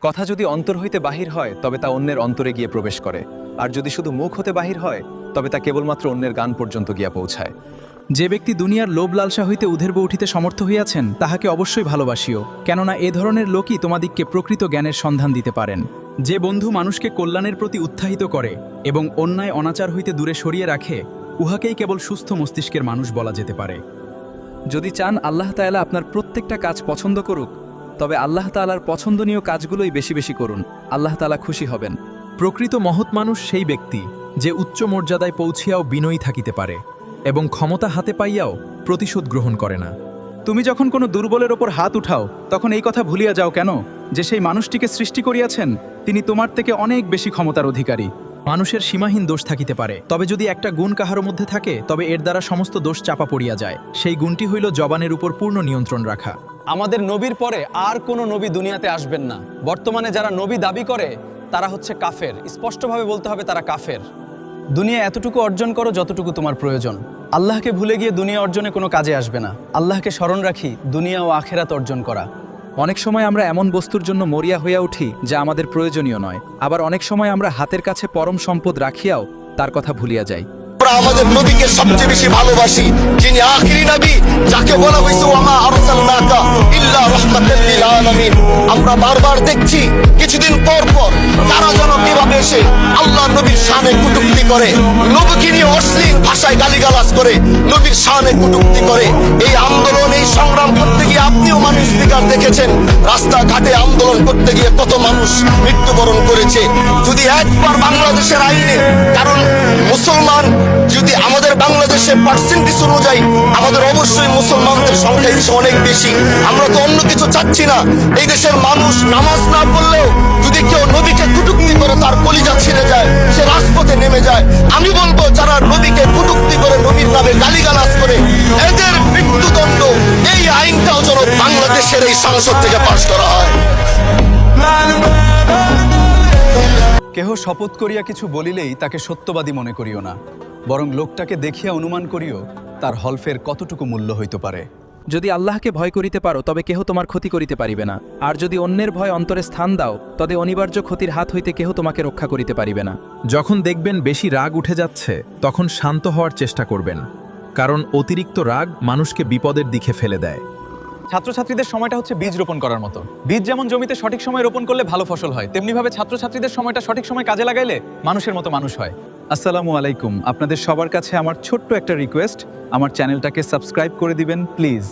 কথা যদি অন্তর হইতে বাহির হয় তবে তা অন্যের অন্তরে গিয়ে প্রবেশ করে, আর যদি শুধু মুখ হতে বাহির হয় তবে তা কেবলমাত্র অন্যের গান পর্যন্ত গিয়া পৌঁছায়। যে ব্যক্তি দুনিয়ার লোভ লালসা হইতে উধের্ব উঠিতে সমর্থ হইয়াছেন তাহাকে অবশ্যই ভালোবাসিও, কেননা এ ধরনের লোকই তোমাদিগকে প্রকৃত জ্ঞানের সন্ধান দিতে পারেন। যে বন্ধু মানুষকে কল্যাণের প্রতি উৎসাহিত করে এবং অন্যায় অনাচার হইতে দূরে সরিয়ে রাখে, উহাকেই কেবল সুস্থ মস্তিষ্কের মানুষ বলা যেতে পারে। যদি চান আল্লাহ তাআলা আপনার প্রত্যেকটা কাজ পছন্দ করুক, তবে আল্লাহ তাআলার পছন্দনীয় কাজগুলোই বেশি বেশি করুন, আল্লাহ তাআলা খুশি হবেন। প্রকৃত মহৎ মানুষ সেই ব্যক্তি যে উচ্চ মর্যাদায় পৌঁছিয়াও বিনয়ী থাকিতে পারে এবং ক্ষমতা হাতে পাইয়াও প্রতিশোধ গ্রহণ করে না। তুমি যখন কোনো দুর্বলের ওপর হাত উঠাও তখন এই কথা ভুলিয়া যাও কেন যে সেই মানুষটিকে সৃষ্টি করিয়াছেন তিনি তোমার থেকে অনেক বেশি ক্ষমতার অধিকারী। মানুষের সীমাহীন দোষ থাকিতে পারে, তবে যদি একটা গুণ কাহারও মধ্যে থাকে তবে এর দ্বারা সমস্ত দোষ চাপা পড়িয়া যায়। সেই গুণটি হইল জবানের উপর পূর্ণ নিয়ন্ত্রণ রাখা। আমাদের নবীর পরে আর কোনো নবী দুনিয়াতে আসবেন না। বর্তমানে যারা নবী দাবি করে তারা হচ্ছে কাফের। স্পষ্টভাবে বলতে হবে তারা কাফের। দুনিয়া এতটুকু অর্জন করো যতটুকু তোমার প্রয়োজন। আল্লাহকে ভুলে গিয়ে দুনিয়া অর্জনে কোনো কাজে আসবে না। আল্লাহকে স্মরণ রাখি দুনিয়া ও আখেরাত অর্জন করা। অনেক সময় আমরা এমন বস্তুর জন্য মরিয়া হইয়া উঠি যা আমাদের প্রয়োজনীয় নয়, আবার অনেক সময় আমরা হাতের কাছে পরম সম্পদ রাখিয়াও তার কথা ভুলিয়া যাই। আমরা আমাদের নবীকে সবচেয়ে বেশি ভালোবাসি, যিনি আখিরি নবী, যাকে বলা হয়েছে ওয়ামা আরসালনাকা ইল্লা রাহমাতাল লিল আলামিন। আমরা বারবার দেখছি কিছুদিন পর পর তারা যেন কিভাবে এসে আল্লাহ নবীর শানে কটূক্তি করে, নবীকে নিয়ে অশ্লীল ভাষায় গালিগালাজ করে, নবীর শানে কটূক্তি করে। এই আন্দোলন, এই সংগ্রাম করতে গিয়ে আপনিও মানুষ স্পিকার দেখেছেন, রাস্তাঘাটে আন্দোলন করতে গিয়ে কত মানুষ মৃত্যুবরণ করেছে। যদি একবার বাংলাদেশের আইনে, কারণ মুসলমান যদি আমাদের বাংলাদেশের পার্সেন্টেজ অনুযায়ী আমাদের অবশ্যই মুসলমানদের সংখ্যা অনেক বেশি। আমরা তো অন্য কিছু চাচ্ছি না। এই দেশের মানুষ নামাজ না পড়লেও যদি কেউ নবীকে কটূক্তি করে তার কলিজা ছিঁড়ে যায়, সে রাজপথে নেমে যায়। আমি বলবো যারা নবীকে কটূক্তি করে, নবীর নামে গালিগালাজ করে, এদের মৃত্যুদণ্ড এই আইনটাও যেন বাংলাদেশের এই সংসদ থেকে পাশ করা হয়। কেহ শপথ করিয়া কিছু বলিলেই তাকে সত্যবাদী মনে করিও না, বরং লোকটাকে দেখিয়া অনুমান করিও তার হলফের কতটুকু মূল্য হইতে পারে। যদি আল্লাহকে ভয় করিতে পারো তবে কেহ তোমার ক্ষতি করিতে পারিবে না, আর যদি অন্যের ভয় অন্তরে স্থান দাও তবে অনিবার্য ক্ষতির হাত হইতে কেহ তোমাকে রক্ষা করিতে পারিবে না। যখন দেখবেন বেশি রাগ উঠে যাচ্ছে তখন শান্ত হওয়ার চেষ্টা করবেন, কারণ অতিরিক্ত রাগ মানুষকে বিপদের দিকে ফেলে দেয়। ছাত্রছাত্রীদের সময়টা হচ্ছে বীজ রোপণ করার মতো। বীজ যেমন জমিতে সঠিক সময় রোপণ করলে ভালো ফসল হয়, তেমনিভাবে ছাত্রছাত্রীদের সময়টা সঠিক সময় কাজে লাগাইলে মানুষের মতো মানুষ হয়। আসসালামু আলাইকুম। আপনাদের সবার কাছে আমার ছোট্ট একটা রিকোয়েস্ট, আমার চ্যানেলটাকে সাবস্ক্রাইব করে দিবেন প্লিজ।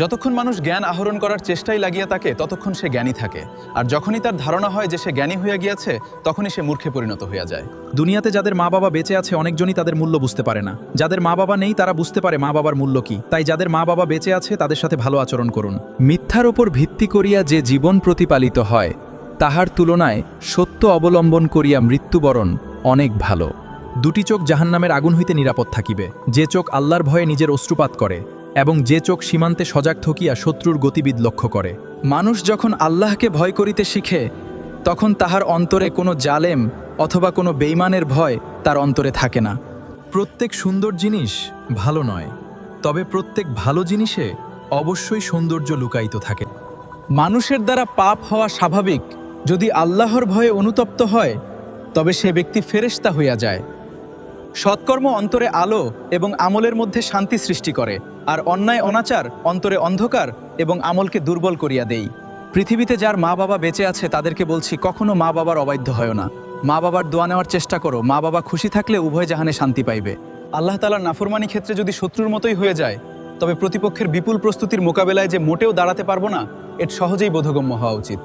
যতক্ষণ মানুষ জ্ঞান আহরণ করার চেষ্টায় লাগিয়া থাকে ততক্ষণ সে জ্ঞানী থাকে, আর যখনই তার ধারণা হয় যে সে জ্ঞানী হইয়া গিয়াছে তখনই সে মূর্খে পরিণত হইয়া যায়। দুনিয়াতে যাদের মা বাবা বেঁচে আছে অনেকজনই তাদের মূল্য বুঝতে পারে না। যাদের মা বাবা নেই তারা বুঝতে পারে মা বাবার মূল্য কি। তাই যাদের মা বাবা বেঁচে আছে তাদের সাথে ভালো আচরণ করুন। মিথ্যার ওপর ভিত্তি করিয়া যে জীবন প্রতিপালিত হয় তাহার তুলনায় সত্য অবলম্বন করিয়া মৃত্যুবরণ অনেক ভালো। দুটি চোখ জাহান্নামের আগুন হইতে নিরাপদ থাকিবে, যে চোখ আল্লাহর ভয়ে নিজের অশ্রুপাত করে এবং যে চোখ সীমান্তে সজাগ থকিয়া শত্রুর গতিবিধ লক্ষ্য করে। মানুষ যখন আল্লাহকে ভয় করিতে শিখে তখন তাহার অন্তরে কোনো জালেম অথবা কোনো বেঈমানের ভয় তার অন্তরে থাকে না। প্রত্যেক সুন্দর জিনিস ভালো নয়, তবে প্রত্যেক ভালো জিনিসে অবশ্যই সৌন্দর্য লুকায়িত থাকে। মানুষের দ্বারা পাপ হওয়া স্বাভাবিক। যদি আল্লাহর ভয়ে অনুতপ্ত হয় তবে সে ব্যক্তি ফেরেশতা হইয়া যায়। সৎকর্ম অন্তরে আলো এবং আমলের মধ্যে শান্তি সৃষ্টি করে, আর অন্যায় অনাচার অন্তরে অন্ধকার এবং আমলকে দুর্বল করিয়া দেই। পৃথিবীতে যার মা বাবা বেঁচে আছে তাদেরকে বলছি, কখনো মা বাবার অবাধ্য হয় না। মা বাবার দোয়া নেওয়ার চেষ্টা করো। মা বাবা খুশি থাকলে উভয় জাহানে শান্তি পাইবে। আল্লাহ তাআলার নাফরমানি ক্ষেত্রে যদি শত্রুর মতোই হয়ে যায় তবে প্রতিপক্ষের বিপুল প্রস্তুতির মোকাবেলায় যে মোটেও দাঁড়াতে পারবো না, এর সহজেই বোধগম্য হওয়া উচিত।